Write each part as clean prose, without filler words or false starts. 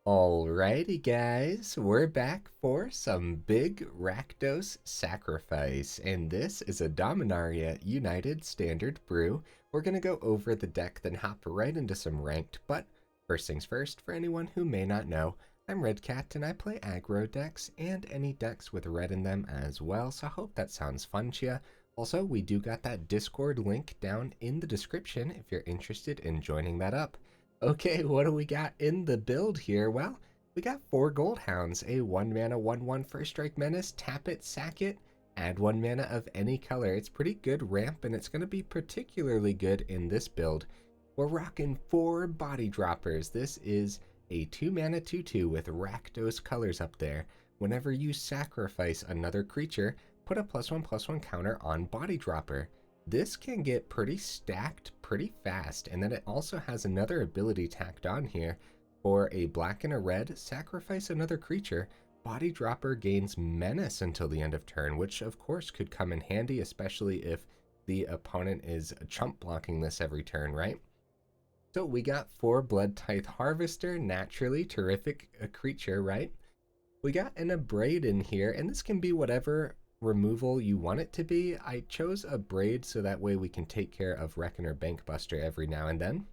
Alrighty guys, we're back for some big Rakdos sacrifice, and this is a Dominaria United Standard Brew. We're gonna go over the deck, then hop right into some ranked, but first things first, for anyone who may not know, I'm Redcat and I play aggro decks and any decks with red in them as well, so I hope that sounds fun to you. Also, we do got that Discord link down in the description if you're interested in joining that up. Okay, what do we got in the build here? Well, we got 4 Goldhounds, a 1 mana 1/1 first strike menace, tap it, sack it, add 1 mana of any color. It's pretty good ramp, and it's going to be particularly good in this build. We're rocking 4 body droppers. This is a 2 mana 2/2 with Rakdos colors up there. Whenever you sacrifice another creature, put a +1/+1 counter on body dropper. This can get pretty stacked pretty fast, and then it also has another ability tacked on here. For a black and a red, sacrifice another creature. Body Dropper gains Menace until the end of turn, which of course could come in handy, especially if the opponent is chump blocking this every turn, right? So we got 4 Bloodtithe Harvester, naturally terrific creature, right? We got an Abrade in here, and this can be whatever removal you want it to be. I chose Abrade so that way we can take care of Reckoner Bankbuster every now and then.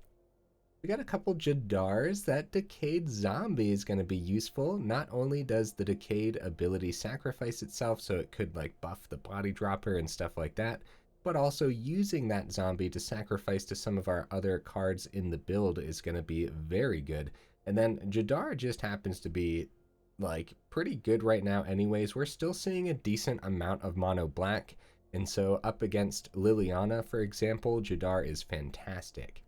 We got a couple Jadars. That Decayed Zombie is going to be useful. Not only does the Decayed ability sacrifice itself, so it could like buff the body dropper and stuff like that, but also using that zombie to sacrifice to some of our other cards in the build is going to be very good. And then Jadar just happens to be like pretty good right now anyways. We're still seeing a decent amount of mono black, and so up against Liliana, for example, Jadar is fantastic.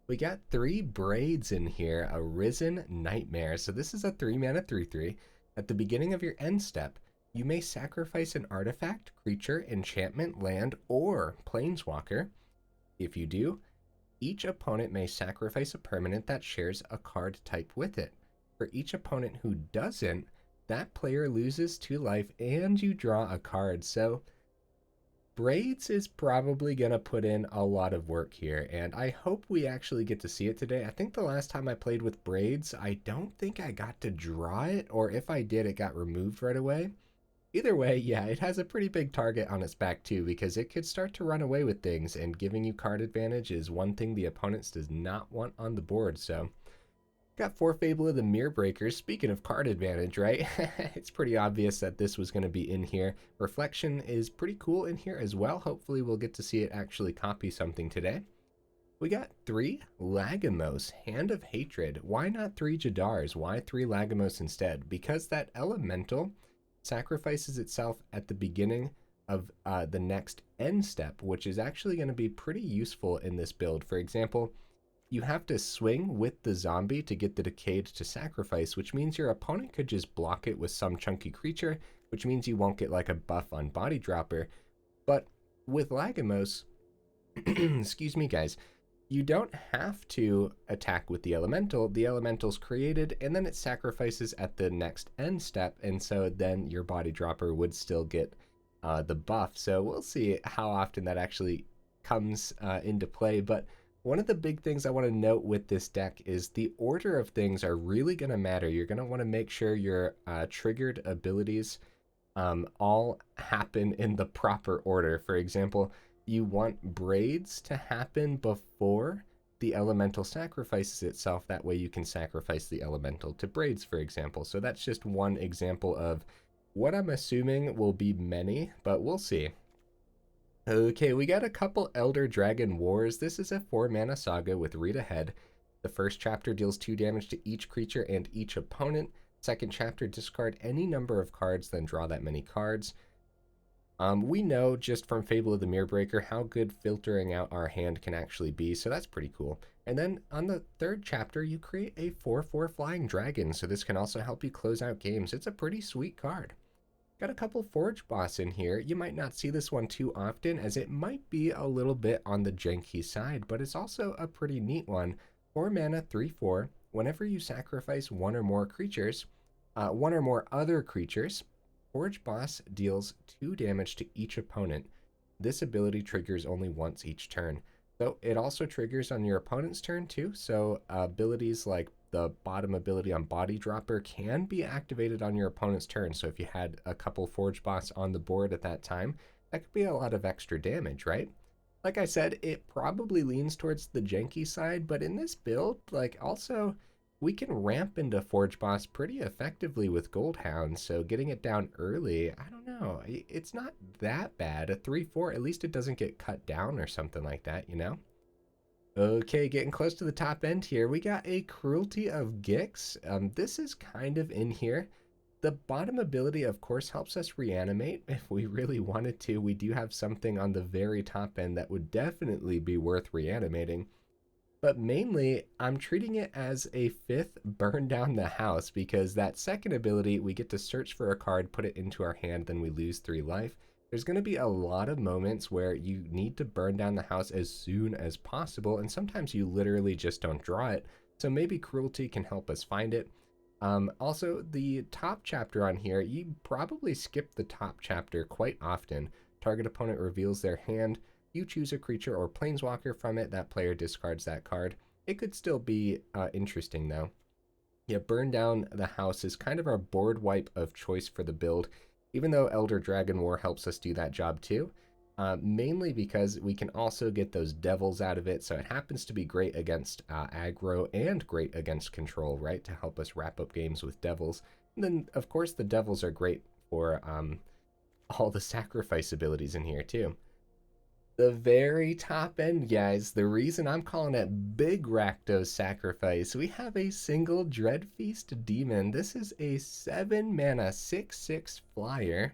We got 3 Braids in here, Arisen, Nightmare. So this is a 3 mana 3/3. At the beginning of your end step, you may sacrifice an artifact, creature, enchantment, land, or planeswalker. If you do, each opponent may sacrifice a permanent that shares a card type with it. For each opponent who doesn't, that player loses 2 life and you draw a card. So Braids is probably going to put in a lot of work here, and I hope we actually get to see it today. I think the last time I played with Braids, I don't think I got to draw it, or if I did, it got removed right away. Either way, yeah, it has a pretty big target on its back too, because it could start to run away with things, and giving you card advantage is one thing the opponents does not want on the board, so got 4 Fable of the Mirror Breakers. Speaking of card advantage, right? It's pretty obvious that this was going to be in here. Reflection is pretty cool in here as well. Hopefully we'll get to see it actually copy something today. We got 3 Lagomos, Hand of Hatred. Why not 3 Jadars? Why 3 Lagomos instead? Because that elemental sacrifices itself at the beginning of the next end step, which is actually going to be pretty useful in this build. For example, you have to swing with the zombie to get the Decayed to sacrifice, which means your opponent could just block it with some chunky creature, which means you won't get like a buff on body dropper. But with Lagomos, excuse me guys, you don't have to attack with the elemental. The elemental's created and then it sacrifices at the next end step, and so then your body dropper would still get the buff. So we'll see how often that actually comes into play, but one of the big things I want to note with this deck is the order of things are really going to matter. You're going to want to make sure your triggered abilities all happen in the proper order. For example, you want Braids to happen before the elemental sacrifices itself. That way you can sacrifice the elemental to Braids, for example. So that's just one example of what I'm assuming will be many, but we'll see. Okay, we got a couple Elder Dragon Wars. This is a 4 mana saga with read ahead. The first chapter deals 2 damage to each creature and each opponent. Second chapter, discard any number of cards, then draw that many cards. We know just from Fable of the Mirror Breaker how good filtering out our hand can actually be, so that's pretty cool. And then on the third chapter, you create a 4/4 Flying Dragon, so this can also help you close out games. It's a pretty sweet card. Got a couple Forge Boss in here. You might not see this one too often, as it might be a little bit on the janky side, but it's also a pretty neat one. 4 mana 3/4. Whenever you sacrifice one or more creatures, one or more other creatures, Forge Boss deals 2 damage to each opponent. This ability triggers only once each turn. So it also triggers on your opponent's turn too, so abilities like the bottom ability on Body Dropper can be activated on your opponent's turn. So if you had a couple Forge Boss on the board at that time, that could be a lot of extra damage, right? Like I said, it probably leans towards the janky side, but in this build, like also, we can ramp into Forge Boss pretty effectively with Goldhound, so getting it down early, I don't know, it's not that bad. A 3-4, at least it doesn't get cut down or something like that, you know? Okay, getting close to the top end here, we got a Cruelty of Gix. This is kind of in here. The bottom ability, of course, helps us reanimate if we really wanted to. We do have something on the very top end that would definitely be worth reanimating. But mainly, I'm treating it as a 5th burn down the house, because that second ability, we get to search for a card, put it into our hand, then we lose 3 life. There's going to be a lot of moments where you need to burn down the house as soon as possible, and sometimes you literally just don't draw it. So maybe Cruelty can help us find it. Also, the top chapter on here, you probably skip the top chapter quite often. Target opponent reveals their hand. You choose a creature or planeswalker from it. That player discards that card. It could still be interesting, though. Yeah, burn down the house is kind of our board wipe of choice for the build, even though Elder Dragon War helps us do that job too. Mainly because we can also get those devils out of it, so it happens to be great against aggro and great against control, right, to help us wrap up games with devils. And then, of course, the devils are great for all the sacrifice abilities in here too. The very top end, guys, the reason I'm calling it Big Rakdos Sacrifice, we have a single Dreadfeast Demon. This is a 7 mana 6/6 flyer.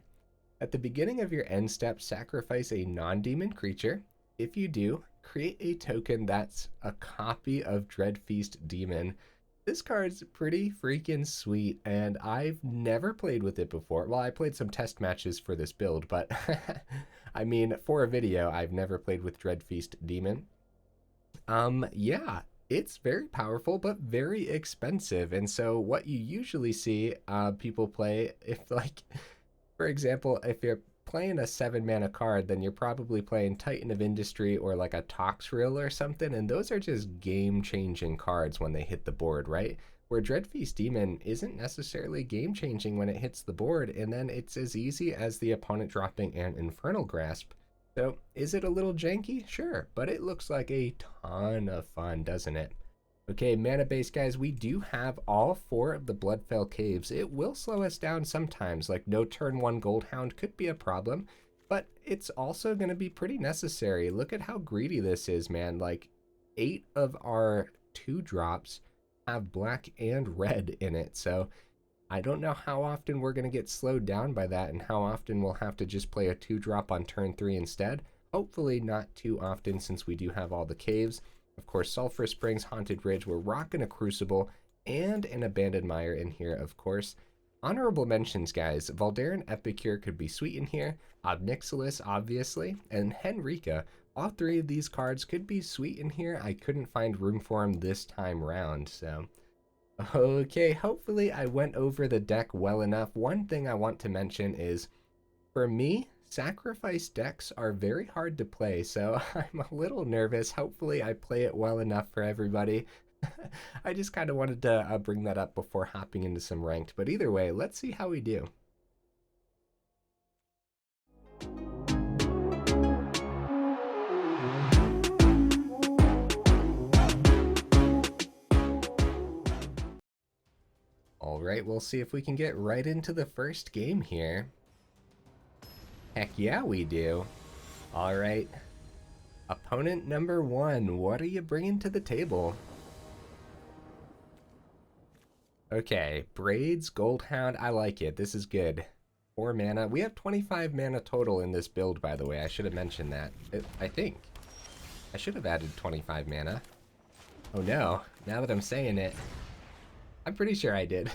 At the beginning of your end step, sacrifice a non-demon creature. If you do, create a token that's a copy of Dreadfeast Demon. This card's pretty freaking sweet, and I've never played with it before. Well, I played some test matches for this build, but I mean, for a video, I've never played with Dreadfeast Demon. Yeah, it's very powerful, but very expensive. And so what you usually see people play, if like, for example, if you're playing a 7 mana card, then you're probably playing Titan of Industry or like a Toxrill or something, and those are just game-changing cards when they hit the board, right? Where Dreadfeast Demon isn't necessarily game-changing when it hits the board, and then it's as easy as the opponent dropping an Infernal Grasp. So, is it a little janky? Sure, but it looks like a ton of fun, doesn't it? Okay, mana base, guys, we do have all 4 of the Bloodfell Caves. It will slow us down sometimes, like no turn 1 Goldhound could be a problem, but it's also going to be pretty necessary. Look at how greedy this is, man. Like, 8 of our 2 drops have black and red in it, so I don't know how often we're going to get slowed down by that and how often we'll have to just play a 2-drop on turn 3 instead. Hopefully not too often, since we do have all the caves. Of course, Sulfurous Springs, Haunted Ridge, we're rocking a Crucible and an Abandoned Mire in here, of course. Honorable mentions, guys. Valdaran Epicure could be sweet in here. Obnixilis, obviously, and Henrika. All 3 of these cards could be sweet in here. I couldn't find room for them this time round, so... Okay, hopefully I went over the deck well enough. One thing I want to mention is, for me, sacrifice decks are very hard to play, so I'm a little nervous. Hopefully I play it well enough for everybody. I just kind of wanted to bring that up before hopping into some ranked, but either way, let's see how we do. Alright, we'll see if we can get right into the first game here. Heck yeah, we do. Alright. Opponent number 1, what are you bringing to the table? Okay, Braids, Goldhound, I like it. This is good. 4 mana. We have 25 mana total in this build, by the way. I should have mentioned that. I think. I should have added 25 mana. Oh no, now that I'm saying it. I'm pretty sure I did.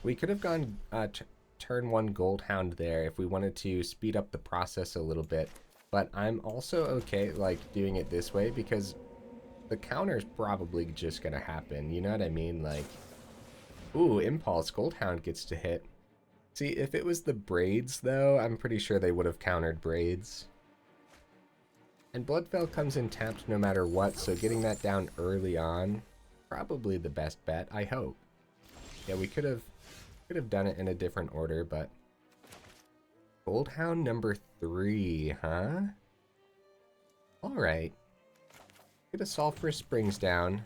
We could have gone turn 1 Goldhound there if we wanted to speed up the process a little bit, but I'm also okay like doing it this way because the counter's probably just gonna happen, you know what I mean? Like, ooh, Impulse, Goldhound gets to hit. See, if it was the Braids though, I'm pretty sure they would have countered Braids. And Bloodfell comes in tapped no matter what, so getting that down early on, probably the best bet, I hope. Yeah, we could have done it in a different order, but Goldhound number 3, huh? Alright. Get a Sulfurous Springs down.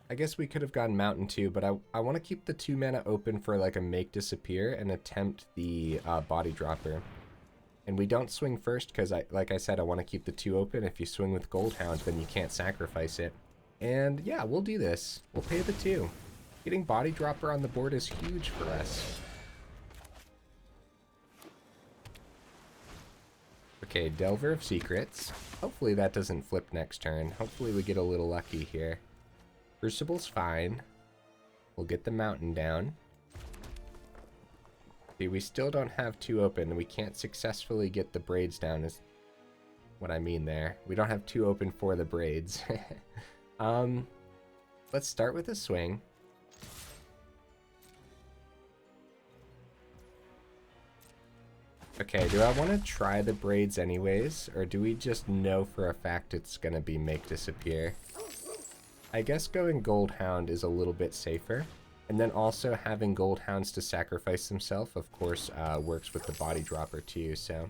I guess we could have gone Mountain too, but I want to keep the 2 mana open for like a Make Disappear and attempt the Body Dropper. And we don't swing first because, like I said, I want to keep the 2 open. If you swing with Goldhound, then you can't sacrifice it. And yeah, we'll do this. We'll pay the 2. Getting Body Dropper on the board is huge for us. Okay, Delver of Secrets. Hopefully that doesn't flip next turn. Hopefully we get a little lucky here. Crucible's fine. We'll get the Mountain down. See, we still don't have 2 open. We can't successfully get the Braids down is what I mean there. We don't have 2 open for the Braids. Let's start with a swing. Okay, do I want to try the Braids anyways? Or do we just know for a fact it's going to be Make Disappear? I guess going Goldhound is a little bit safer. And then also having Goldhounds to sacrifice himself, of course, works with the Body Dropper too, so...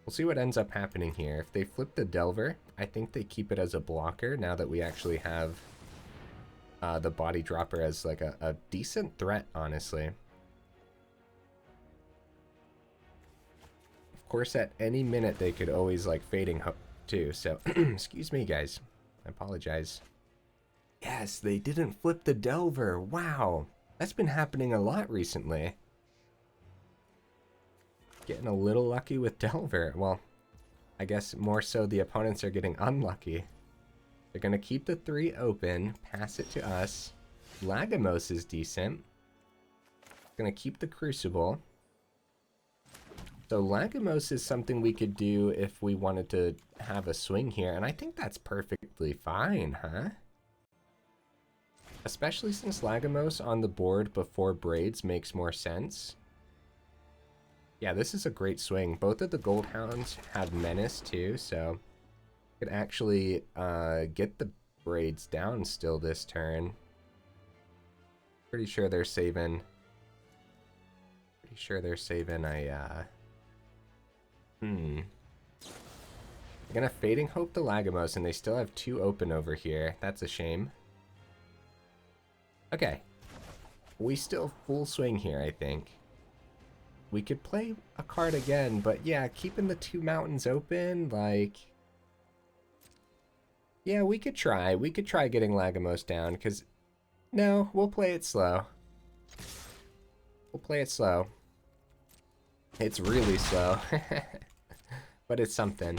We'll see what ends up happening here. If they flip the Delver, I think they keep it as a blocker now that we actually have the Body Dropper as like a decent threat, honestly. Of course, at any minute they could always like Fading Hope too, so excuse me guys. I apologize. Yes, they didn't flip the Delver. Wow. That's been happening a lot recently. Getting a little lucky with Delver. Well, I guess more so the opponents are getting unlucky. They're going to keep the 3 open, pass it to us. Lagomos is decent. Going to keep the Crucible. So Lagomos is something we could do if we wanted to have a swing here, and I think that's perfectly fine, huh? Especially since Lagomos on the board before Braids makes more sense. Yeah, this is a great swing. Both of the Goldhounds have Menace too, so could actually get the Braids down still this turn. Pretty sure they're saving a I'm gonna Fading Hope the Lagomos, and they still have 2 open over here. That's a shame. Okay. We still full swing here, I think. We could play a card again, but yeah, keeping the 2 mountains open, like... Yeah, we could try. We could try getting Lagomos down, because... No, we'll play it slow. We'll play it slow. It's really slow. But it's something.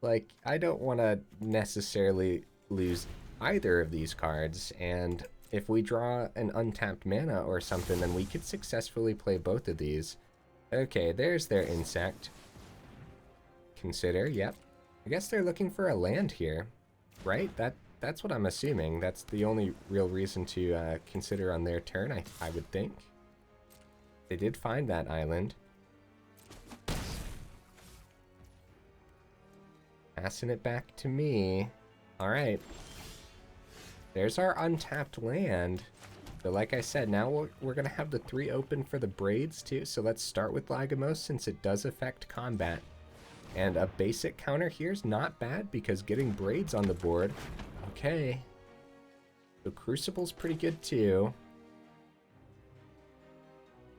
Like, I don't want to necessarily lose either of these cards, and if we draw an untapped mana or something, then we could successfully play both of these. Okay, there's their insect. Consider, yep. I guess they're looking for a land here, right? That's what I'm assuming. That's the only real reason to consider on their turn, I would think. They did find that island. Passing it back to me. Alright. There's our untapped land. But like I said, now we're going to have the 3 open for the Braids too. So let's start with Lagomos since it does affect combat. And a basic counter here is not bad because getting Braids on the board. Okay. So Crucible's pretty good too.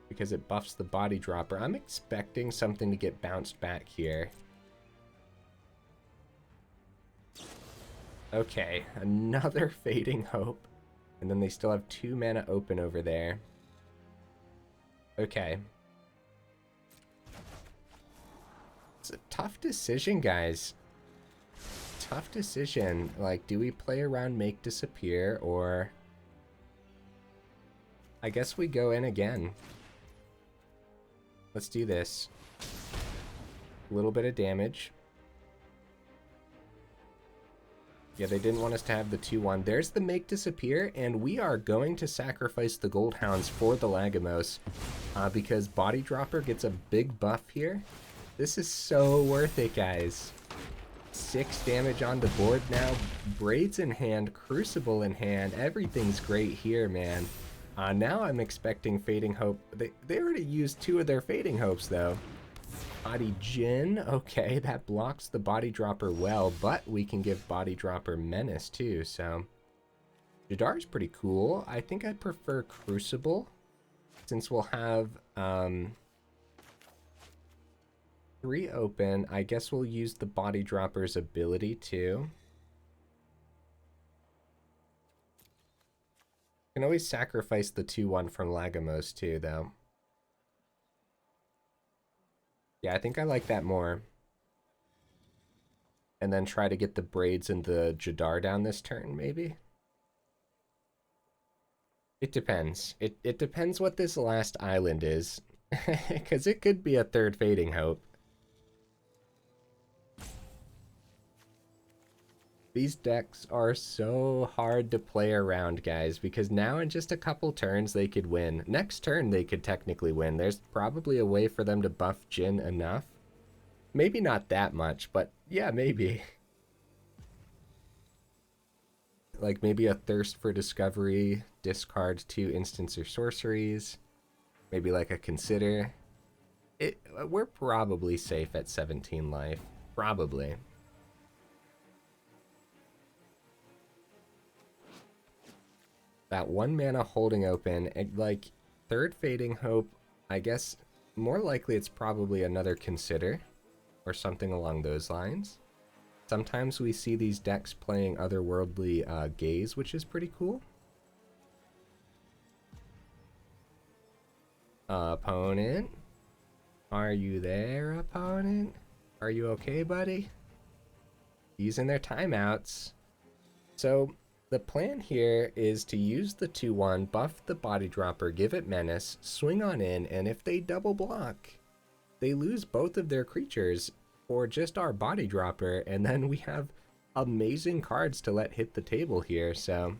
Because it buffs the Body Dropper. I'm expecting something to get bounced back here. Okay, another Fading Hope. And then they still have 2 mana open over there. Okay. It's a tough decision, guys. Tough decision. Like, do we play around Make Disappear, or... I guess we go in again. Let's do this. A little bit of damage. Yeah, they didn't want us to have the 2-1. There's the make disappear, and we are going to sacrifice the Goldhounds for the Lagomos because Body Dropper gets a big buff here. This is so worth it, guys. 6 damage on the board now. Braids in hand, Crucible in hand. Everything's great here, man. Now I'm expecting Fading Hope. They already used 2 of their Fading Hopes, though. Body Jin, okay, that blocks the Body Dropper well, but we can give Body Dropper Menace too, so Jadar's pretty cool. I think I prefer Crucible, since we'll have 3 open. I guess we'll use the Body Dropper's ability too. Can always sacrifice the 2-1 from Lagomos too, though. Yeah, I think I like that more. And then try to get the Braids and the Jadar down this turn, maybe? It depends. It depends what this last island is. Because it could be a 3rd Fading Hope. These decks are so hard to play around, guys, because now in just a couple turns they could win. Next turn they could technically win. There's probably a way for them to buff Jin enough. Maybe not that much, but yeah, maybe. Like maybe a Thirst for Discovery, discard 2 instants or sorceries. Maybe like a Consider. We're probably safe at 17 life. Probably. That 1 mana holding open, like 3rd Fading Hope, I guess more likely it's probably another Consider or something along those lines. Sometimes we see these decks playing otherworldly Gaze, which is pretty cool. Opponent? Are you there, opponent? Are you okay, buddy? Using their timeouts. So the plan here is to use the 2-1, buff the Body Dropper, give it Menace, swing on in, and if they double block, they lose both of their creatures for just our Body Dropper, and then we have amazing cards to let hit the table here, so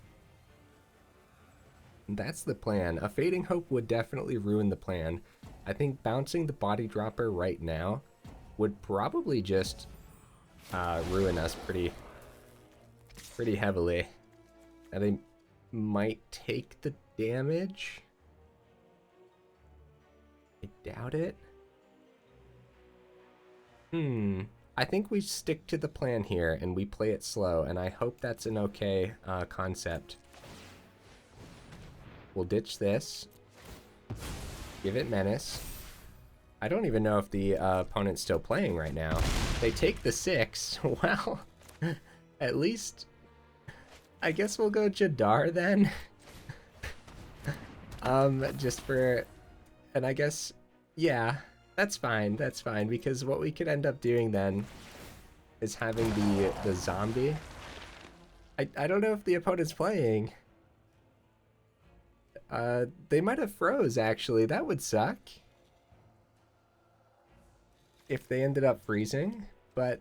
that's the plan. A Fading Hope would definitely ruin the plan. I think bouncing the Body Dropper right now would probably just ruin us pretty heavily. And they might take the damage. I doubt it. I think we stick to the plan here and we play it slow, and I hope that's an okay concept. We'll ditch this. Give it Menace. I don't even know if the opponent's still playing right now. They take the 6. Well, at least I guess we'll go Jadar then. Just for, and I guess, yeah, that's fine, because what we could end up doing then is having the zombie. I don't know if the opponent's playing. They might have froze, actually. That would suck if they ended up freezing, but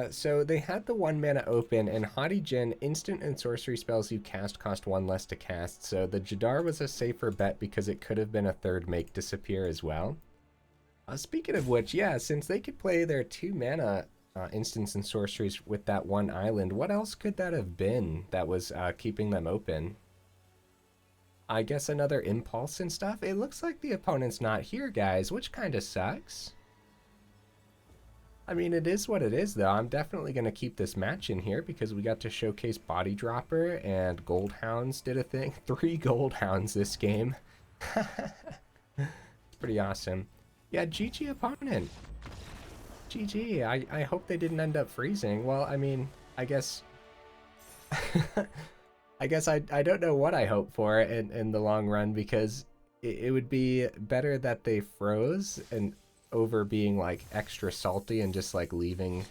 so they had the 1 mana open, and Haughty Jin, instant and sorcery spells you cast cost 1 less to cast, so the Jadar was a safer bet because it could have been a 3rd make disappear as well. Speaking of which, yeah, since they could play their 2 mana instants and sorceries with that 1 island, what else could that have been that was keeping them open? I guess another impulse and stuff? It looks like the opponent's not here, guys, which kind of sucks. I mean, it is what it is, though. I'm definitely going to keep this match in here because we got to showcase Body Dropper and Goldhounds did a thing. 3 Goldhounds this game. It's pretty awesome. Yeah, GG opponent. GG. I hope they didn't end up freezing. Well, I mean, I guess... I guess I don't know what I hope for in the long run, because it would be better that they froze and over being like extra salty and just like leaving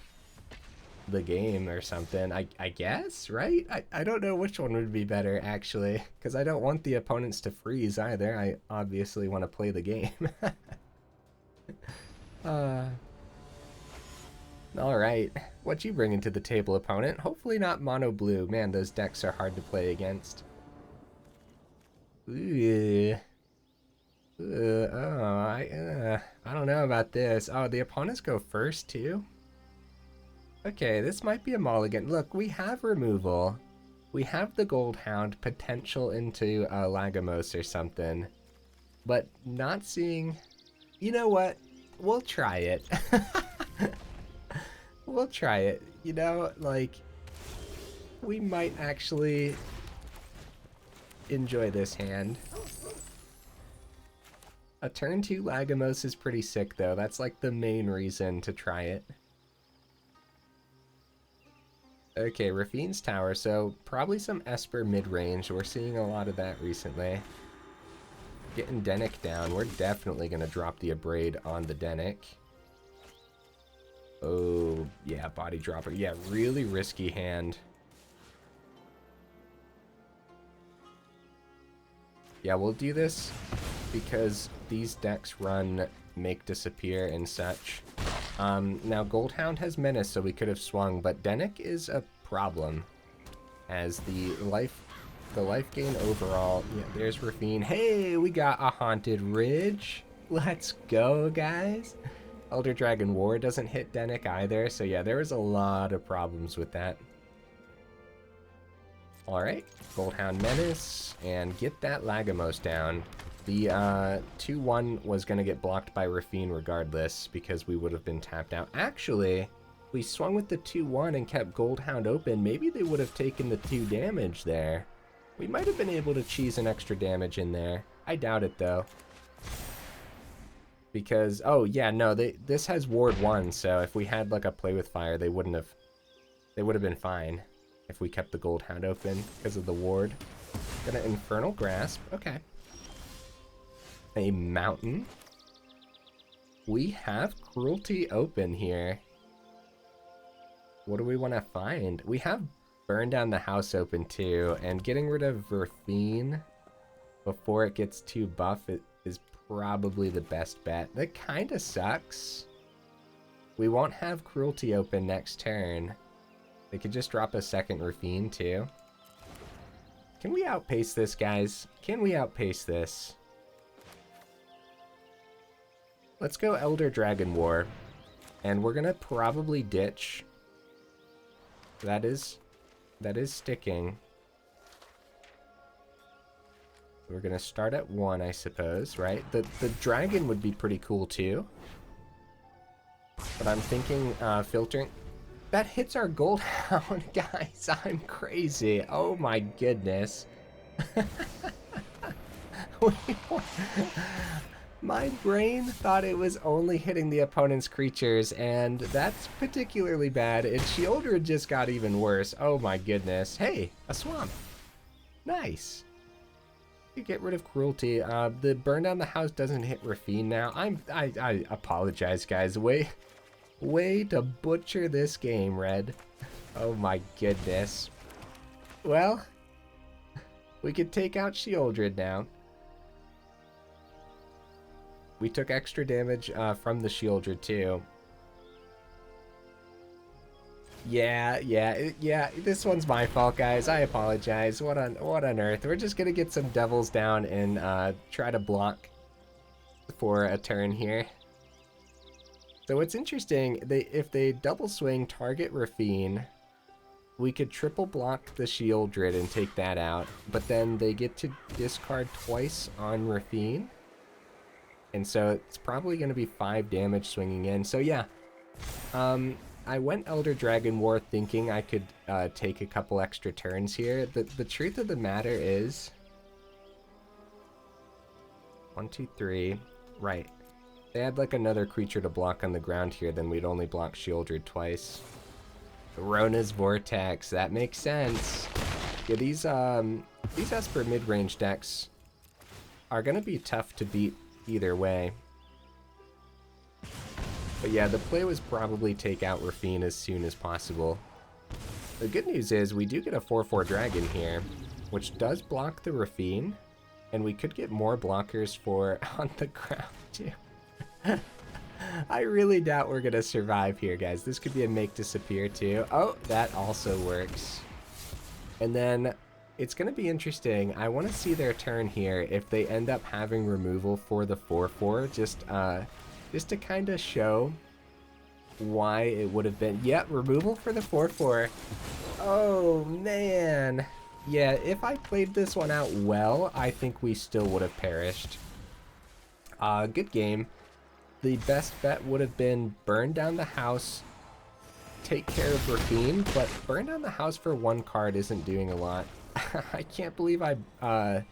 the game or something. I guess, right? I don't know which one would be better, actually, because I don't want the opponents to freeze either. I obviously want to play the game. Alright, what you bringing to the table, opponent? Hopefully not mono blue. Man, those decks are hard to play against. Ooh. I don't know about this. Oh, the opponents go first too? Okay, this might be a mulligan. Look, we have removal. We have the Goldhound, potential into Lagomos or something. But not seeing... You know what? We'll try it. We'll try it. You know, like... We might actually enjoy this hand. A turn 2 Lagomos is pretty sick, though. That's like the main reason to try it. Okay, Rafine's Tower, so probably some Esper mid-range. We're seeing a lot of that recently. Getting Denick down. We're definitely going to drop the Abrade on the Denick. Oh, yeah, body dropper. Yeah, really risky hand. Yeah, we'll do this because these decks run Make Disappear and such. Now Goldhound has Menace, so we could have swung, but Denick is a problem as the life gain overall. Yeah, there's Rafine. Hey, we got a Haunted Ridge. Let's go, guys. Elder Dragon War doesn't hit Denick either, so yeah, there was a lot of problems with that. Alright, Goldhound Menace, and get that Lagomos down. The 2-1 was going to get blocked by Rafine regardless, because we would have been tapped out. Actually, we swung with the 2-1 and kept Goldhound open. Maybe they would have taken the 2 damage there. We might have been able to cheese an extra damage in there. I doubt it, though. Because, oh, yeah, no, this has Ward 1, so if we had, like, a Play with Fire, they would have been fine if we kept the Goldhound open because of the ward. Gonna Infernal Grasp. Okay. A Mountain. We have Cruelty open here. What do we want to find? We have Burn Down the House open too, and getting rid of Verfine before it gets too buff is probably the best bet. That kind of sucks. We won't have Cruelty open next turn. They could just drop a second Rafine too. Can we outpace this, guys? Can we outpace this? Let's go Elder Dragon War. And we're gonna probably ditch. That is sticking. We're gonna start at 1, I suppose, right? The dragon would be pretty cool too. But I'm thinking filtering. That hits our Goldhound, guys. I'm crazy. Oh my goodness. My brain thought it was only hitting the opponent's creatures, and that's particularly bad. And Shieldred just got even worse. Oh my goodness. Hey, a swamp. Nice. You get rid of Cruelty. The Burn Down the House doesn't hit Rafine now. I apologize, guys. Way to butcher this game, Red. Oh my goodness. Well, we could take out Shieldred now. We took extra damage from the Shieldred too. Yeah, this one's my fault, guys. I apologize. What on earth? We're just gonna get some devils down and try to block for a turn here. So what's interesting, if they double swing target Rafine, we could triple block the Shieldred and take that out, but then they get to discard twice on Rafine. And so it's probably going to be 5 damage swinging in. So yeah, I went Elder Dragon War thinking I could take a couple extra turns here. The truth of the matter is... 1, 2, 3, right. They had like another creature to block on the ground here, then we'd only block Shieldred twice. Rona's Vortex, that makes sense. Yeah, these Esper mid-range decks are gonna be tough to beat either way. But yeah, the play was probably take out Rafine as soon as possible. The good news is we do get a 4/4 dragon here, which does block the Rafine, and we could get more blockers for on the ground too. I really doubt we're gonna survive here, guys. This could be a make disappear too. Oh, that also works. And then it's gonna be interesting. I want to see their turn here if they end up having removal for the 4/4, just to kind of show why it would have been. Yep, removal for the 4/4. Oh man. Yeah, if I played this one out well, I think we still would have perished. Good game. The best bet would have been burn down the house, take care of Rafine, but burn down the house for one card isn't doing a lot. I can't believe I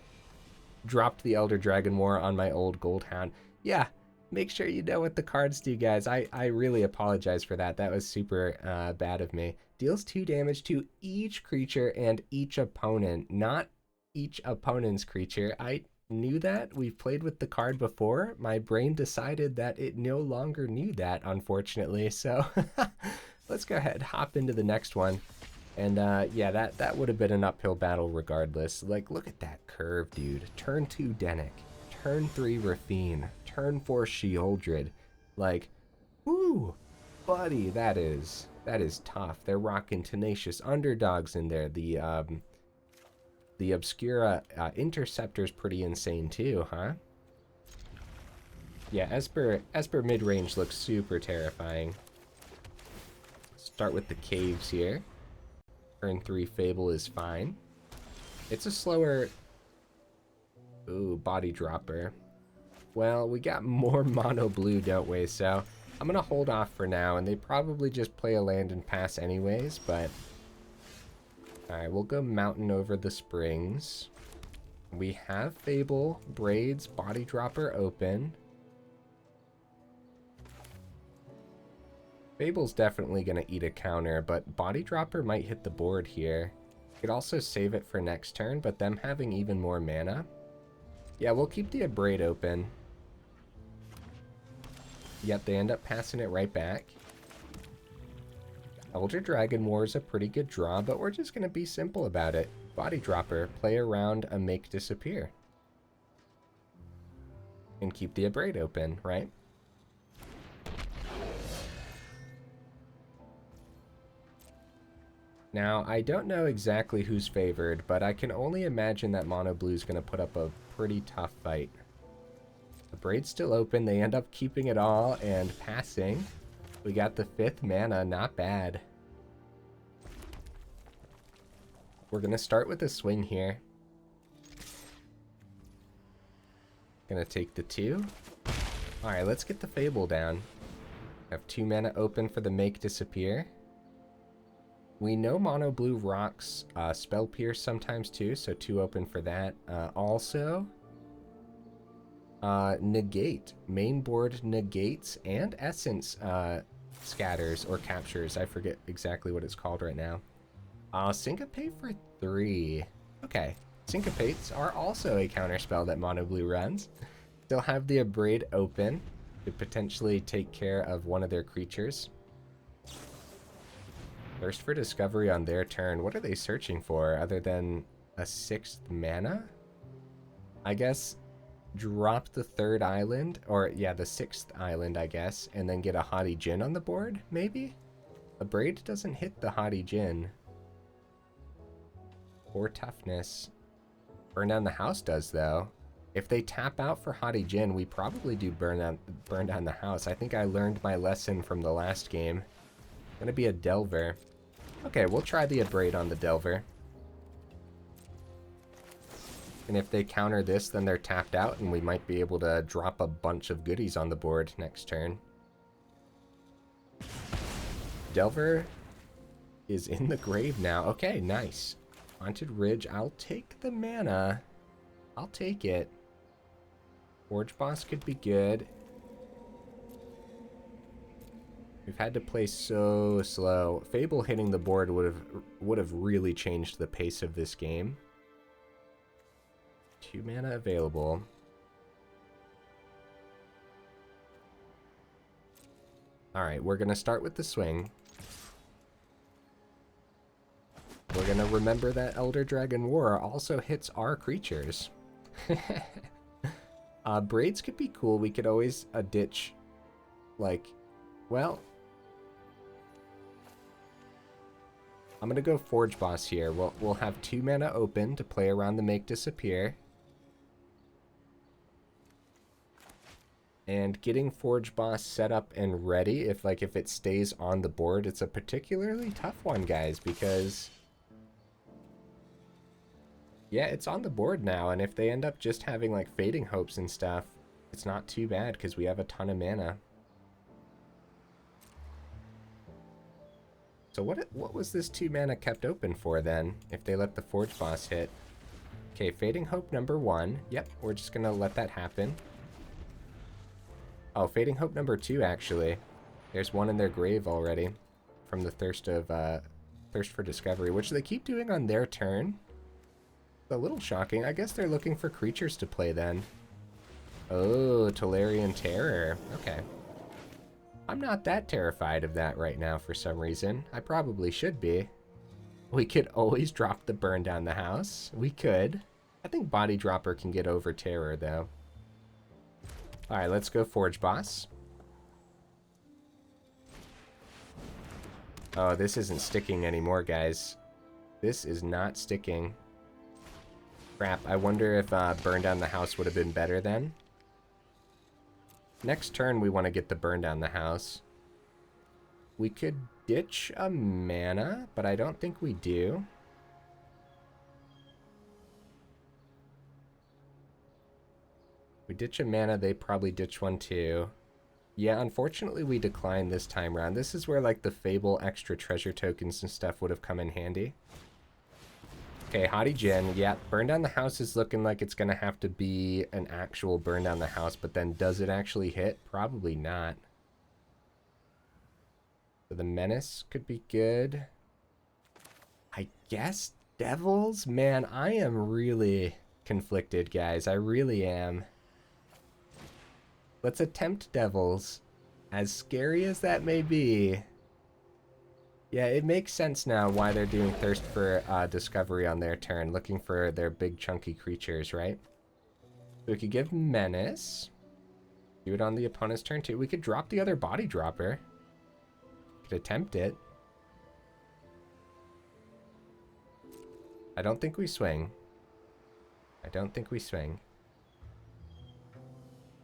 dropped the Elder Dragon War on my old Goldhound. Yeah, make sure you know what the cards do, guys. I really apologize for that. That was super bad of me. Deals 2 damage to each creature and each opponent, not each opponent's creature. I knew that. We've played with the card before. My brain decided that it no longer knew that, unfortunately. So let's go ahead, hop into the next one. And yeah, that would have been an uphill battle regardless. Like, look at that curve, dude. Turn 2 Denic, turn 3 Rafine, turn 4 Sheoldred. Like, whoo, buddy, that is tough. They're rocking Tenacious Underdogs in there. The Obscura Interceptor's pretty insane too, huh? Yeah, Esper Midrange looks super terrifying. Start with the Caves here. Turn 3 Fable is fine. It's a slower... Ooh, Body Dropper. Well, we got more mono blue, don't we? So I'm gonna hold off for now, and they probably just play a land and pass anyways, but... Alright, we'll go Mountain over the Springs. We have Fable, Braids, Body Dropper open. Fable's definitely going to eat a counter, but Body Dropper might hit the board here. Could also save it for next turn, but them having even more mana. Yeah, we'll keep the Abrade open. Yep, they end up passing it right back. Elder Dragon War is a pretty good draw, but we're just going to be simple about it. Body Dropper, play around a make disappear. And keep the Abrade open, right? Now, I don't know exactly who's favored, but I can only imagine that Mono Blue is going to put up a pretty tough fight. The Braid's still open. They end up keeping it all and passing. We got the 5th mana. Not bad. We're going to start with a swing here. Going to take the 2. Alright, let's get the Fable down. Have 2 mana open for the Make Disappear. We know Mono Blue rocks Spell Pierce sometimes too, so 2 open for that. Also, Negate. Main board negates and Essence scatters or captures. I forget exactly what it's called right now. Syncopate for 3. Okay. Syncopates are also a counterspell that Mono Blue runs. They'll have the Abrade open to potentially take care of one of their creatures. Thirst for Discovery on their turn. What are they searching for other than a 6th mana? I guess drop the 3rd island, or yeah, the 6th island, I guess, and then get a Haughty Djinn on the board, maybe? Abrade doesn't hit the Haughty Djinn. Or Toughness. Burn Down the House does, though. If they tap out for Haughty Djinn, we probably do burn down the house. I think I learned my lesson from the last game. Gonna be a Delver. Okay, we'll try the Abrade on the Delver. And if they counter this, then they're tapped out, and we might be able to drop a bunch of goodies on the board next turn. Delver is in the grave now. Okay, nice. Haunted Ridge, I'll take the mana. I'll take it. Forge Boss could be good. We've had to play so slow. Fable hitting the board would have really changed the pace of this game. 2 mana available. Alright, we're going to start with the swing. We're going to remember that Elder Dragon War also hits our creatures. Braids could be cool. We could always ditch like, well, I'm gonna go Forge Boss here. We'll have 2 mana open to play around the Make Disappear. And getting Forge Boss set up and ready, if it stays on the board, it's a particularly tough one, guys, because yeah, it's on the board now, and if they end up just having like Fading Hopes and stuff, it's not too bad because we have a ton of mana. So what was this 2 mana kept open for then, if they let the Forge Boss hit? Okay, Fading Hope number 1. Yep, we're just gonna let that happen. Oh, Fading Hope number 2, actually. There's one in their grave already from the Thirst for Discovery, which they keep doing on their turn. A little shocking. I guess they're looking for creatures to play then. Oh, Tolarian Terror. Okay. I'm not that terrified of that right now for some reason. I probably should be. We could always drop the Burn Down the House. We could. I think Body Dropper can get over Terror, though. Alright, let's go Forge Boss. Oh, this isn't sticking anymore, guys. This is not sticking. Crap, I wonder if Burn Down the House would have been better then. Next turn, we want to get the Burn Down the House. We could ditch a mana, but I don't think we do. We ditch a mana, they probably ditch one too. Yeah, unfortunately we declined this time around. This is where like the Fable extra treasure tokens and stuff would have come in handy. Okay, Hottie Jin. Yeah, Burn Down the House is looking like it's going to have to be an actual Burn Down the House, but then does it actually hit? Probably not. So the Menace could be good. I guess Devils? Man, I am really conflicted, guys. I really am. Let's attempt Devils. As scary as that may be. Yeah, it makes sense now why they're doing Thirst for Discovery on their turn, looking for their big chunky creatures, right? So we could give Menace. Do it on the opponent's turn too. We could drop the other Body Dropper. Could attempt it. I don't think we swing. I don't think we swing.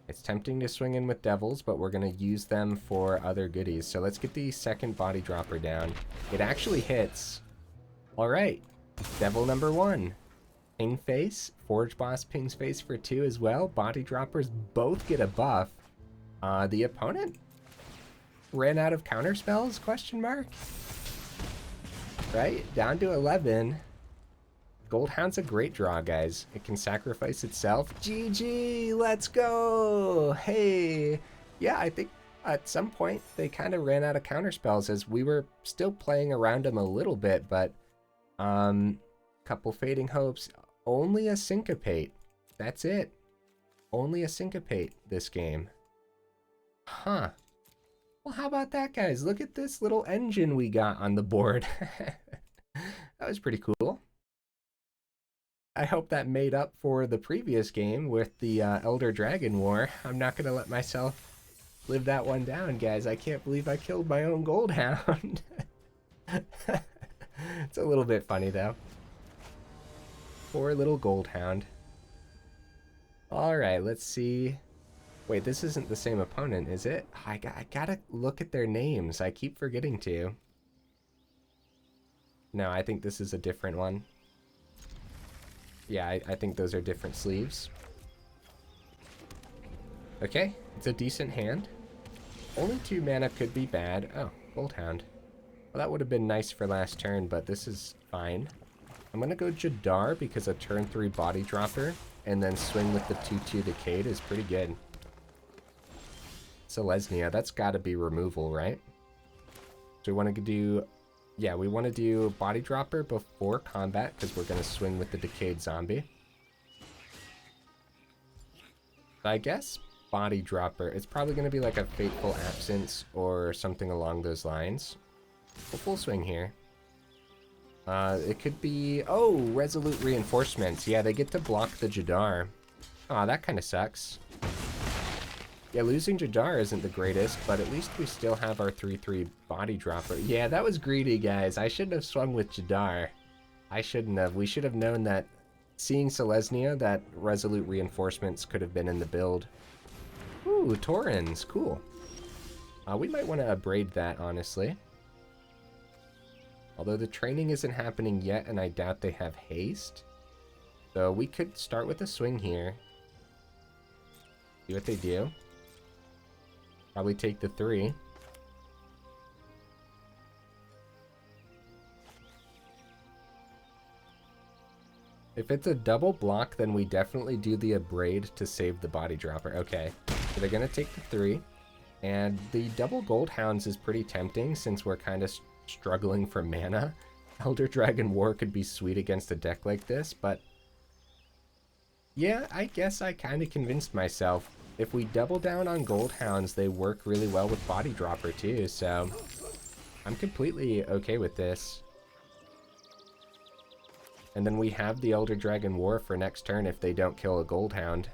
It's tempting to swing in with Devils, but we're going to use them for other goodies. So let's get the second Body Dropper down. It actually hits. All right. Devil number 1. Ping Face. Forge Boss pings face for 2 as well. Body Droppers both get a buff. The opponent ran out of counter spells? Question mark. Right? Down to 11. Goldhound's a great draw, guys. It can sacrifice itself. GG! Let's go! Hey! Yeah, I think at some point they kind of ran out of counterspells as we were still playing around them a little bit, but couple Fading Hopes. Only a Syncopate. That's it. Only a Syncopate this game. Huh. Well, how about that, guys? Look at this little engine we got on the board. That was pretty cool. I hope that made up for the previous game with the Elder Dragon War. I'm not going to let myself live that one down, guys. I can't believe I killed my own Goldhound. It's a little bit funny, though. Poor little Goldhound. Alright, let's see. Wait, this isn't the same opponent, is it? I gotta look at their names. I keep forgetting to. No, I think this is a different one. Yeah, I think those are different sleeves. Okay, it's a decent hand. Only 2 mana could be bad. Oh, Goldhound. Well, that would have been nice for last turn, but this is fine. I'm going to go Jadar because a turn 3 Body Dropper and then swing with the 2/2 Decayed is pretty good. Selesnya, that's got to be removal, right? So we want to do... Yeah, we want to do Body Dropper before combat because we're going to swing with the Decayed Zombie. I guess Body Dropper. It's probably going to be like a Fateful Absence or something along those lines. We'll full swing here. It could be... Oh, Resolute Reinforcements. Yeah, they get to block the Jadar. Aw, that kind of sucks. Yeah, losing Jadar isn't the greatest, but at least we still have our 3/3 body dropper. Yeah, that was greedy, guys. I shouldn't have swung with Jadar. I shouldn't have. We should have known that seeing Selesnya, that Resolute Reinforcements could have been in the build. Ooh, Taurens. Cool. We might want to Abrade that, honestly. Although the training isn't happening yet, and I doubt they have haste. So we could start with a swing here. See what they do. Probably take the 3. If it's a double block, then we definitely do the Abrade to save the body dropper. Okay, so they're going to take the 3. And the double Goldhounds is pretty tempting since we're kind of struggling for mana. Elder Dragon War could be sweet against a deck like this, but yeah, I guess I kind of convinced myself. If we double down on Goldhounds, they work really well with body dropper too, so I'm completely okay with this. And then we have the Elder Dragon War for next turn if they don't kill a Goldhound.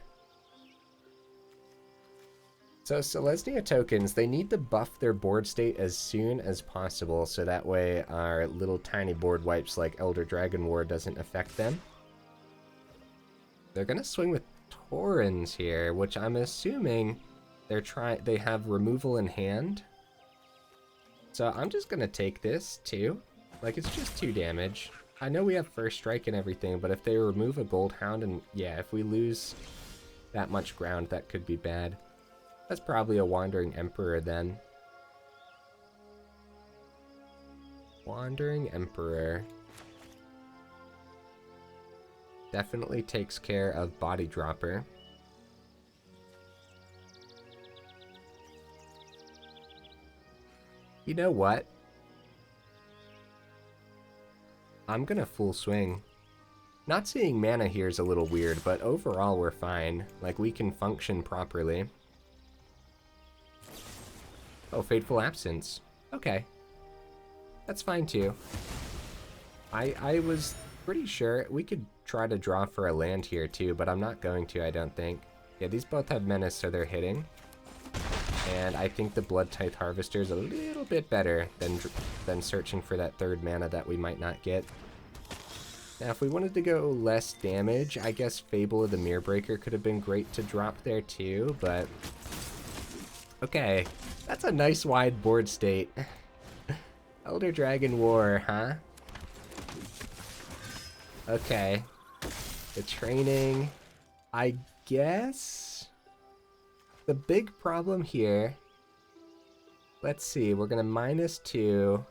So Selesnya tokens, they need to buff their board state as soon as possible, so that way our little tiny board wipes like Elder Dragon War doesn't affect them. They're gonna swing with Taurens here, which I'm assuming they have removal in hand. So I'm just gonna take this too. Like, it's just 2 damage. I know we have first strike and everything, but if they remove a Goldhound, and yeah, if we lose that much ground, that could be bad. That's probably a Wandering Emperor then. Wandering Emperor. Definitely takes care of body dropper. You know what? I'm gonna full swing. Not seeing mana here is a little weird, but overall we're fine. Like, we can function properly. Oh, Fateful Absence. Okay. That's fine too. I was pretty sure we could try to draw for a land here too, but I'm not going to, I don't think. Yeah, these both have Menace, so they're hitting. And I think the Bloodtithe Harvester is a little bit better than searching for that 3rd mana that we might not get. Now, if we wanted to go less damage, I guess Fable of the Mirror Breaker could have been great to drop there too, but... Okay, that's a nice wide board state. Elder Dragon War, huh? Okay. The training, I guess? The big problem here... Let's see, we're gonna -2.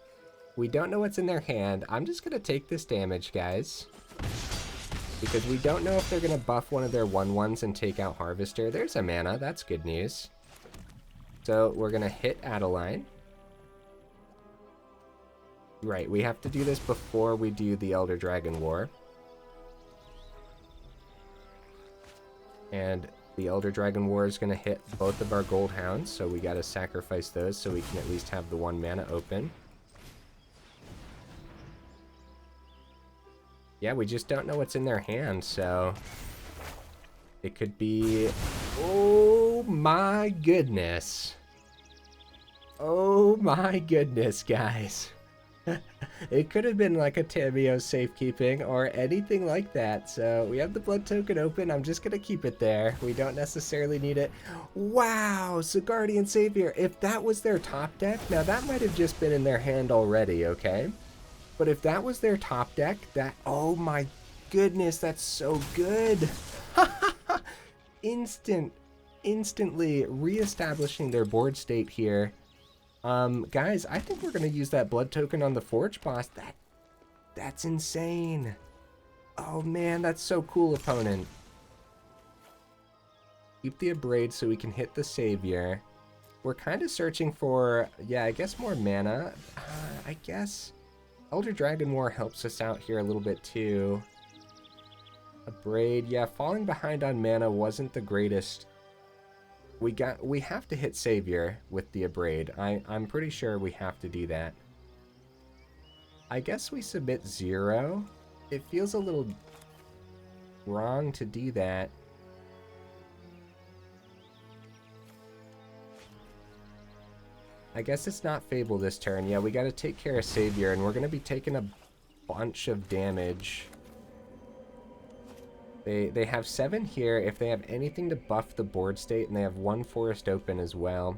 We don't know what's in their hand. I'm just gonna take this damage, guys. Because we don't know if they're gonna buff one of their 1/1s and take out Harvester. There's a mana, that's good news. So we're gonna hit Adeline. Right, we have to do this before we do the Elder Dragon War. And the Elder Dragon War is gonna hit both of our Goldhounds, so we gotta sacrifice those so we can at least have the 1 mana open. Yeah, we just don't know what's in their hand, so... It could be... Oh my goodness. Oh my goodness, guys. It could have been like a Tamio safekeeping or anything like that. So we have the blood token open. I'm just going to keep it there. We don't necessarily need it. Wow, so Guardian Savior. If that was their top deck, now that might have just been in their hand already, okay? But if that was their top deck, oh my goodness, that's so good. Instantly reestablishing their board state here. Guys, I think we're gonna use that blood token on the Forge boss. That's insane. Oh man, that's so cool, opponent. Keep the Abrade so we can hit the Savior. We're kind of searching for, yeah, I guess more mana. I guess Elder Dragon War helps us out here a little bit too. Abrade, yeah, falling behind on mana wasn't the greatest. We have to hit Savior with the Abrade. I'm pretty sure we have to do that. I guess we submit 0. It feels a little wrong to do that. I guess it's not Fable this turn. Yeah, we got to take care of Savior, and we're going to be taking a bunch of damage. They have 7 here. If they have anything to buff the board state, and they have 1 forest open as well.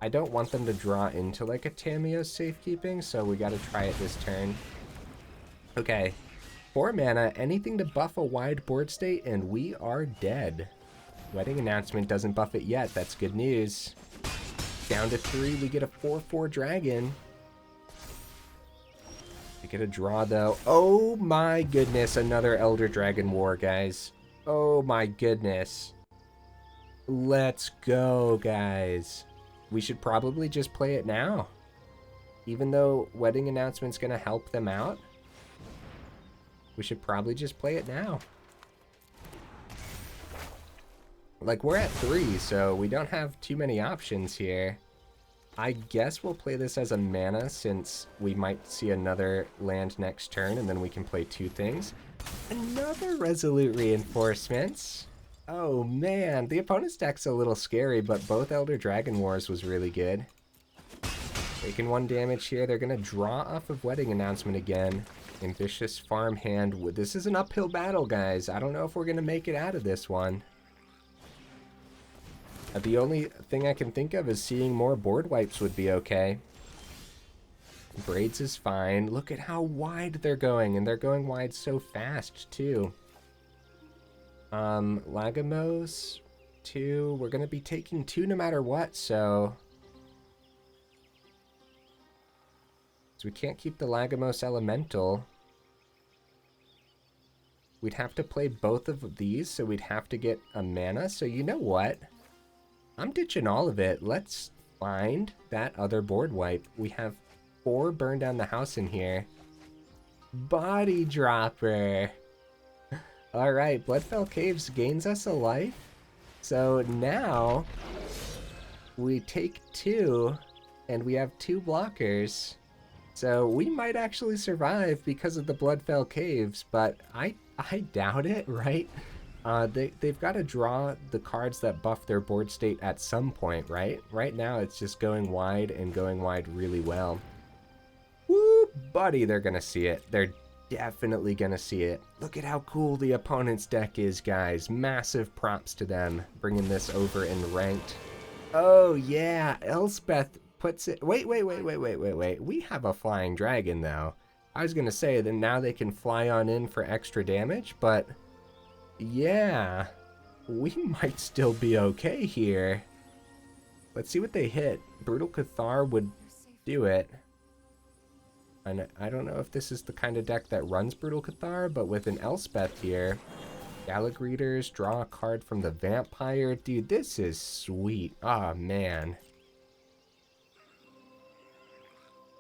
I don't want them to draw into like a Tamiyo's safekeeping, so we got to try it this turn. Okay, 4 mana, anything to buff a wide board state, and we are dead. Wedding Announcement doesn't buff it yet. That's good news. Down to 3, we get a 4/4 dragon. We get a draw, though. Oh my goodness, another Elder Dragon War, guys. Oh my goodness. Let's go, guys. We should probably just play it now. Even though Wedding Announcement's going to help them out, we should probably just play it now. Like, we're at 3, so we don't have too many options here. I guess we'll play this as a mana since we might see another land next turn, and then we can play 2 things. Another Resolute Reinforcements. Oh man, the opponent's deck's a little scary, but both Elder Dragon Wars was really good. Taking 1 damage here. They're going to draw off of Wedding Announcement again. Ambitious Farmhand. This is an uphill battle, guys. I don't know if we're going to make it out of this one. The only thing I can think of is seeing more board wipes would be okay. Braids is fine. Look at how wide they're going, and they're going wide so fast, too. Lagomos, 2. We're going to be taking 2 no matter what, so we can't keep the Lagomos Elemental. We'd have to play both of these, so we'd have to get a mana. So you know what? I'm ditching all of it. Let's find that other board wipe. We have 4 burn down the house in here. Body Dropper. Alright, Bloodfell Caves gains us a life. So now we take 2 and we have 2 blockers. So we might actually survive because of the Bloodfell Caves, but I doubt it, right? They've got to draw the cards that buff their board state at some point, right? Right now it's just going wide and going wide really well. Woo, buddy, they're going to see it. They're definitely going to see it. Look at how cool the opponent's deck is, guys. Massive props to them bringing this over in ranked. Oh, yeah, Elspeth puts it... Wait. We have a flying dragon, though. I was going to say that now they can fly on in for extra damage, but... yeah, we might still be okay here. Let's see what they hit. Brutal Cathar would do it. And I don't know if this is the kind of deck that runs Brutal Cathar, but with an Elspeth here, Galagreeters, draw a card from the Vampire. Dude, this is sweet. Oh, man.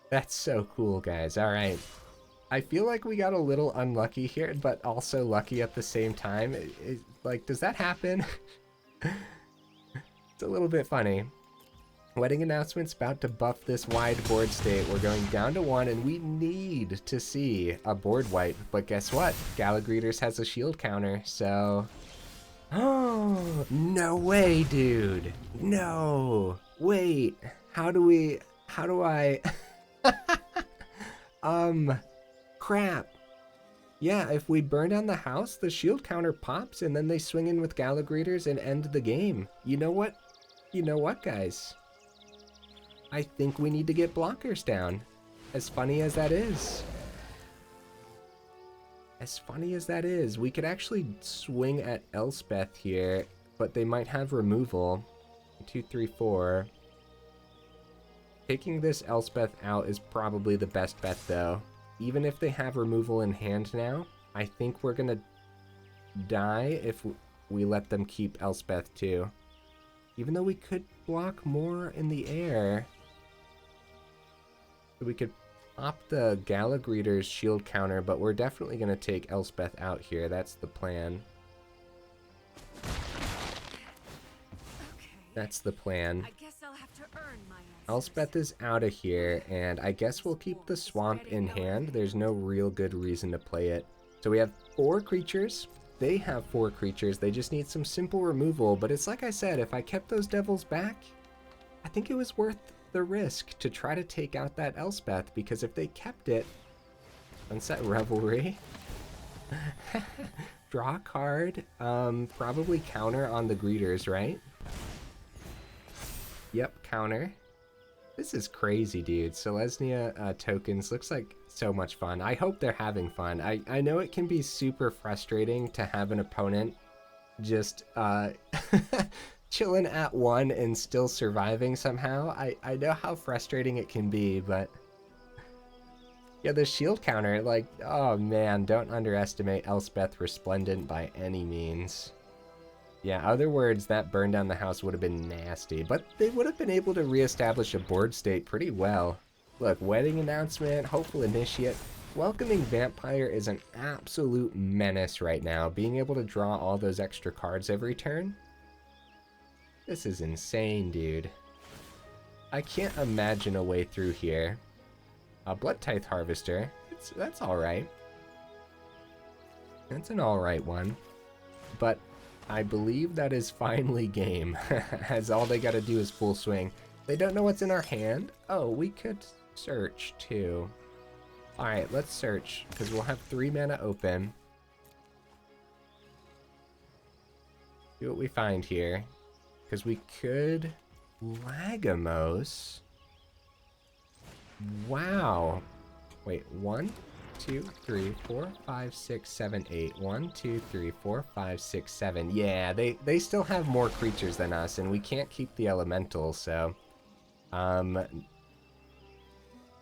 That's so cool, guys. All right. I feel like we got a little unlucky here, but also lucky at the same time. Like, does that happen? It's a little bit funny. Wedding Announcement's about to buff this wide board state. We're going down to 1, and we need to see a board wipe. But guess what? Galagreeters has a shield counter, so... oh, no way, dude. No. Wait. How do I... crap. Yeah, if we burn down the house, the shield counter pops, and then they swing in with Galagreeters and end the game. You know what? You know what, guys? I think we need to get blockers down. As funny as that is. As funny as that is, we could actually swing at Elspeth here, but they might have removal. 2, 3, 4. Taking this Elspeth out is probably the best bet, though. Even if they have removal in hand now, I think we're gonna die if we let them keep Elspeth too. Even though we could block more in the air. We could pop the Galagreeter's shield counter, but we're definitely gonna take Elspeth out here. That's the plan. That's the plan. I guess I'll have to earn my Elspeth is out of here, and I guess we'll keep the swamp in hand. There's no real good reason to play it. So we have 4 creatures. They have 4 creatures. They just need some simple removal, but it's like I said, if I kept those devils back, I think it was worth the risk to try to take out that Elspeth, because if they kept it, Sunset Revelry, draw a card, probably counter on the greeters, right? Yep, counter. This is crazy, dude. Selesnya tokens looks like so much fun. I hope they're having fun. I know it can be super frustrating to have an opponent just chilling at 1 and still surviving somehow. I know how frustrating it can be, but yeah, the shield counter, like, oh man, don't underestimate Elspeth Resplendent by any means. Yeah, other words, that burn down the house would have been nasty, but they would have been able to reestablish a board state pretty well. Look, wedding announcement, hopeful initiate. Welcoming Vampire is an absolute menace right now. Being able to draw all those extra cards every turn. This is insane, dude. I can't imagine a way through here. A Bloodtithe Harvester, that's alright. That's an alright one. But I believe that is finally game, as all they gotta do is full swing. They don't know what's in our hand. Oh, we could search too. Alright, let's search, because we'll have 3 mana open. See what we find here. Because we could Lagomos. Wow. Wait, 1, 2, 3, 4, 5, 6, 7, 8. 1, 2, 3, 4, 5, 6, 7. Yeah, they still have more creatures than us, and we can't keep the elemental, so...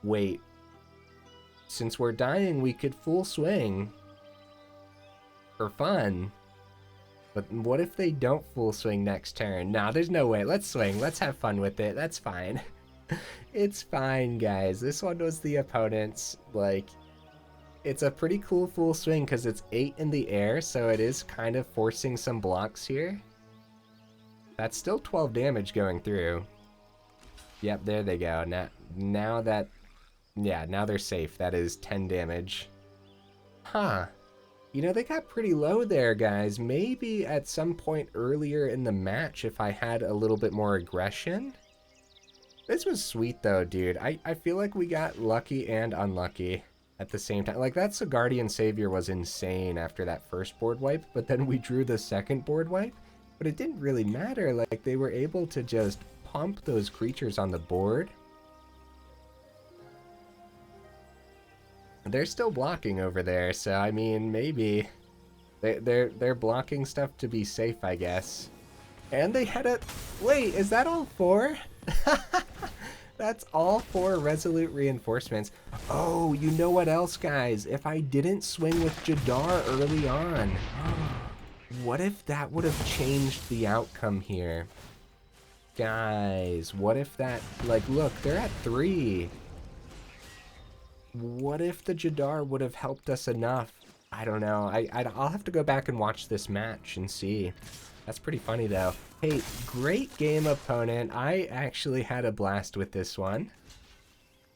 Wait. Since we're dying, we could full swing. For fun. But what if they don't full swing next turn? Nah, there's no way. Let's swing. Let's have fun with it. That's fine. It's fine, guys. This one was the opponent's. Like, it's a pretty cool full swing because it's 8 in the air, so it is kind of forcing some blocks here. That's still 12 damage going through. Yep, there they go. Now that... Yeah, now they're safe. That is 10 damage. Huh. You know, they got pretty low there, guys. Maybe at some point earlier in the match, if I had a little bit more aggression. This was sweet, though, dude. I feel like we got lucky and unlucky at the same time. Like, that Guardian Savior was insane after that first board wipe, but then we drew the second board wipe. But it didn't really matter. Like, they were able to just pump those creatures on the board. They're still blocking over there, so I mean, maybe they're blocking stuff to be safe, I guess. And they had a... Wait, is that all 4? That's all 4 Resolute Reinforcements. Oh, you know what else, guys? If I didn't swing with Jadar early on, what if that would have changed the outcome here? Guys, what if that... Like, look, they're at 3. What if the Jadar would have helped us enough? I don't know. I'll have to go back and watch this match and see. That's pretty funny, though. Hey, great game, opponent. I actually had a blast with this one.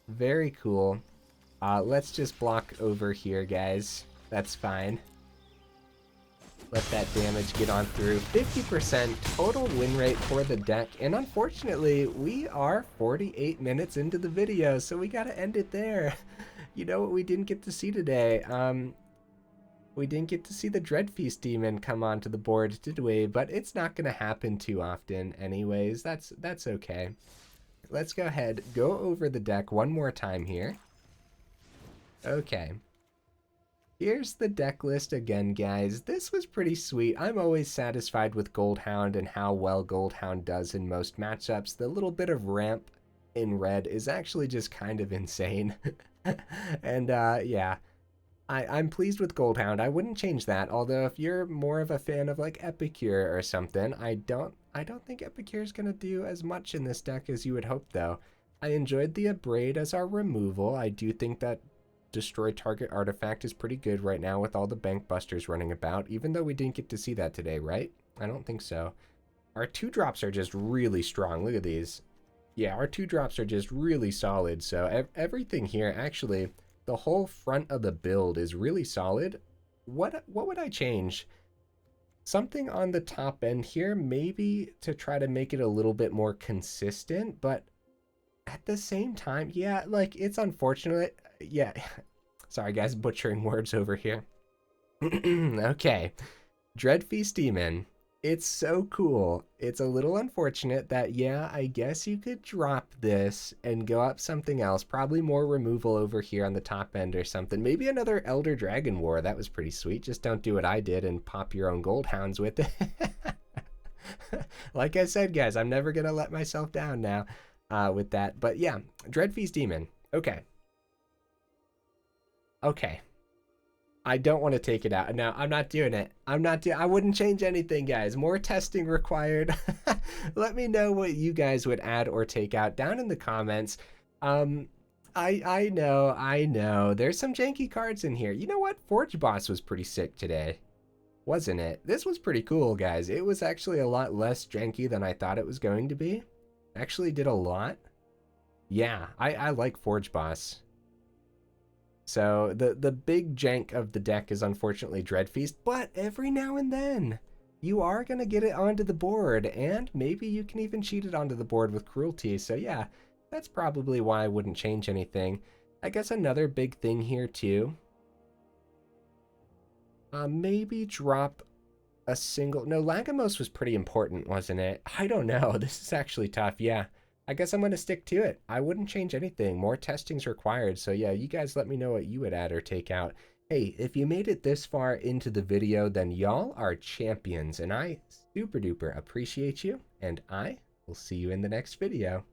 Very cool. Let's just block over here, guys. That's fine. Let that damage get on through. 50% total win rate for the deck. And unfortunately, we are 48 minutes into the video, so we gotta end it there. You know what we didn't get to see today? We didn't get to see the Dreadfeast Demon come onto the board, did we? But it's not gonna happen too often anyways. That's okay. Let's go ahead, go over the deck one more time here. Okay. Here's the deck list again, guys. This was pretty sweet. I'm always satisfied with Goldhound and how well Goldhound does in most matchups. The little bit of ramp in red is actually just kind of insane. And yeah, I'm pleased with Goldhound. I wouldn't change that, although if you're more of a fan of like Epicure or something, I don't think Epicure is gonna do as much in this deck as you would hope, though. I enjoyed the Abrade as our removal. I do think that destroy target artifact is pretty good right now with all the bank busters running about, even though we didn't get to see that today, right? I don't think so. Our 2-drops are just really strong. Look at these. Yeah, our 2-drops are just really solid. So everything here, actually, the whole front of the build is really solid. What would I change? Something on the top end here, maybe to try to make it a little bit more consistent, but at the same time, yeah, like, it's unfortunate. Yeah, sorry guys, butchering words over here. Okay, Dreadfeast Demon. It's so cool. It's a little unfortunate that, yeah, I guess you could drop this and go up something else. Probably more removal over here on the top end or something. Maybe another Elder Dragon War. That was pretty sweet. Just don't do what I did and pop your own Goldhounds with it. Like I said, guys, I'm never going to let myself down now with that. But yeah, Dreadfeast Demon. Okay. Okay. I don't want to take it out. No, I'm not doing it. I wouldn't change anything, guys. More testing required. Let me know what you guys would add or take out down in the comments. I know. There's some janky cards in here. You know what? Forge Boss was pretty sick today, wasn't it? This was pretty cool, guys. It was actually a lot less janky than I thought it was going to be. Actually did a lot. Yeah, I like Forge Boss. So the big jank of the deck is unfortunately Dreadfeast, but every now and then you are going to get it onto the board, and maybe you can even cheat it onto the board with Cruelty. So yeah, that's probably why I wouldn't change anything. I guess another big thing here too, maybe drop a single... No, Lagomos was pretty important, wasn't it? I don't know. This is actually tough. Yeah, I guess I'm going to stick to it. I wouldn't change anything. More testing's required. So yeah, you guys let me know what you would add or take out. Hey, if you made it this far into the video, then y'all are champions, and I super duper appreciate you, and I will see you in the next video.